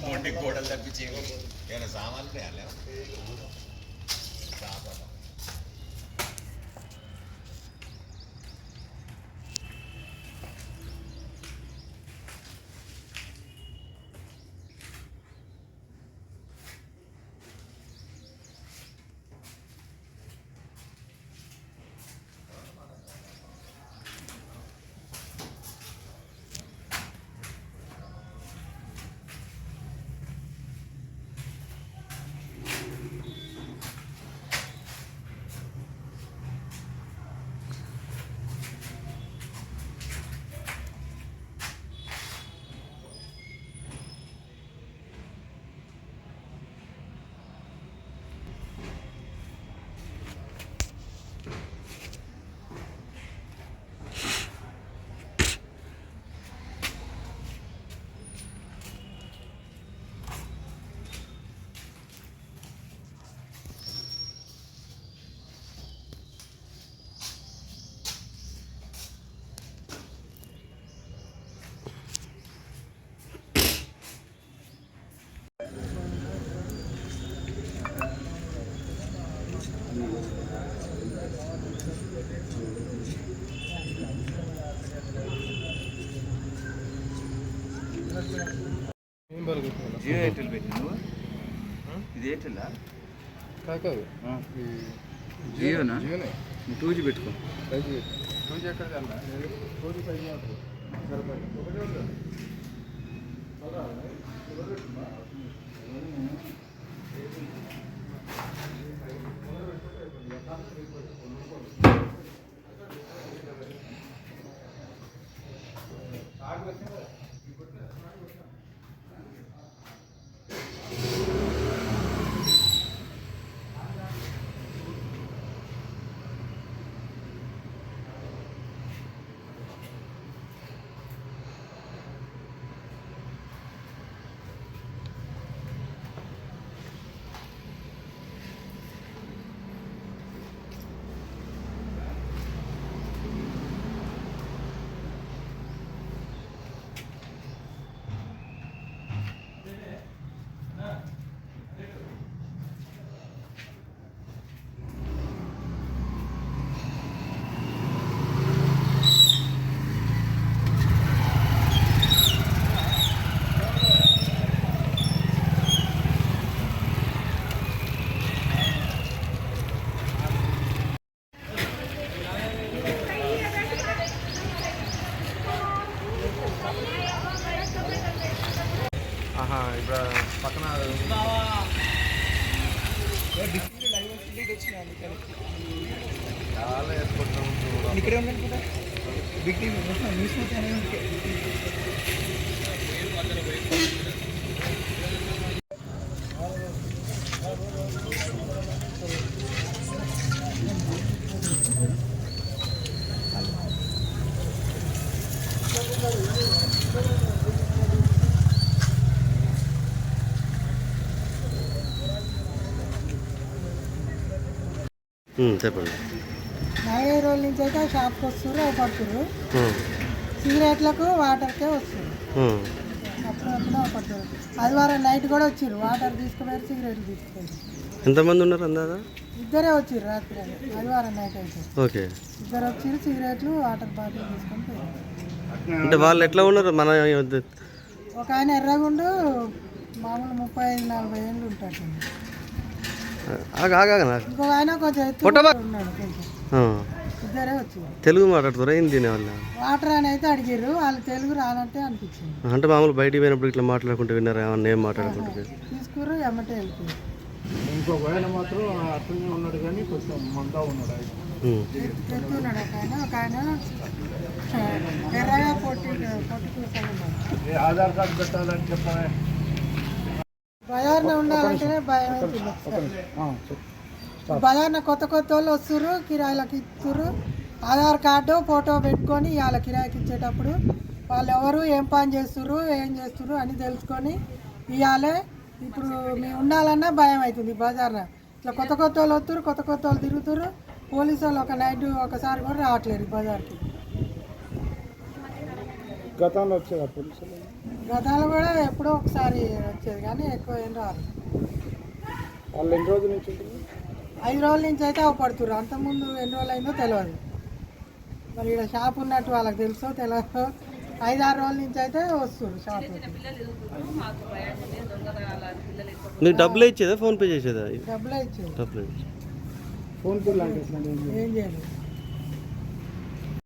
మొండి గోడలు తప్పించి ఏమైనా సామాన్లు తేయాలి. జియో ఎయిర్టెల్ పెట్టి నువ్వు ఇది ఎయిర్టెల్లా కాదు జియోనా? జియోనే. నువ్వు 2G పెట్టుకో. 2G ఎక్కడ కన్నా 2G 5G ఒకటే ఉంటుంది. ఇప్పుడు పక్కన చాలా ఏర్పడుతున్నాం ఇక్కడే ఉండండి కదా బిగ్ టీవీ న్యూస్ చెప్పండి. 4-5 రోజుల నుంచి అయితే షాప్కి వస్తారు అవపడుతున్నారు. సిగరెట్లకు వాటర్కే వస్తారు. అప్పుడప్పుడు అవపడుతారు. ఆదివారం నైట్ కూడా వచ్చారు. వాటర్ తీసుకుపోయారు, సిగరెట్లు తీసుకుపోయారు. ఎంతమంది ఉన్నారు అందాదా? ఇద్దరే వచ్చారు రాత్రి. ఆదివారం నైట్ అయితే ఓకే. ఇద్దరు వచ్చారు, సిగరెట్లు వాటర్ బాటిల్ తీసుకొని పోయారు. అంటే వాళ్ళు ఎట్లా ఉన్నారు? మన ఒక ఆయన ఎర్రగుండు మామూలు 35-40 ఏళ్ళు ఉంటాడు. ఇంకొక ఆయన కొంచెం ఉన్నాడు. కొంచెం ఇద్దరే వచ్చింది. తెలుగు మాట్లాడుతారా హిందీ వాళ్ళ? వాటర్ అని అయితే అడిగారు, వాళ్ళు తెలుగు రానంటే అనిపించింది. అంటే మామూలు బయటికి పోయినప్పుడు ఇట్లా మాట్లాడుకుంటూ విన్నారా? ఏమన్నా ఏం మాట్లాడుకుంటారు? తీసుకుర్రు ఎమ్మటే వెళ్ళిపోయారు. ఇంకొక ఆయన మాత్రం అట్లనే ఉన్నాడు కానీ కొంచెం మందా ఉన్నాడు ఆయన. ఎత్తున్నాడు ఒక ఆయన ఎర్రగా పొట్టి చూసాను. ఏ ఆధార్ కార్డు పెట్టాలని చెప్పాలి. బజార్న ఉండాలంటేనే భయం అవుతుంది. బజార్న కొత్త కొత్త వాళ్ళు వస్తుర్రు, కిరాయిలకు ఇస్తుర్రు. ఆధార్ కార్డు ఫోటో పెట్టుకొని ఇవాళ కిరాయికి ఇచ్చేటప్పుడు వాళ్ళు ఎవరు ఏం పని చేస్తుర్రు ఏం చేస్తుర్రు అని తెలుసుకొని ఇవాళే ఇప్పుడు మేము ఉండాలన్నా భయం అవుతుంది. బజార్న ఇట్లా కొత్త కొత్త వాళ్ళు వస్తుర్రు, కొత్త కొత్త వాళ్ళు తిరుగుతుర్రు. పోలీసు వాళ్ళు ఒక నైట్ ఒకసారి కూడా రావట్లేదు బజార్కి. గతంలో వచ్చేదా పోలీసులు? గతాలు కూడా ఎప్పుడో ఒకసారి వచ్చేది కానీ ఎక్కువ ఏం రాదు. వాళ్ళు ఎన్ని రోజుల నుంచి ఉంటుంది? 5 రోజుల నుంచి అయితే అవపడుతుర్రు. అంతకుముందు ఎన్ని రోజులు అయిందో తెలియదు. మరి ఇక్కడ షాప్ ఉన్నట్టు వాళ్ళకి తెలుసో తెలియదు. 5-6 రోజుల నుంచి అయితే వస్తుర్రు షాప్. నీకు డబ్బులు ఇచ్చేదా ఫోన్పే చేసేదా? డబ్బులే ఇచ్చేది, డబ్బులు ఫోన్ పే లాంటి ఏం చేయలేదు.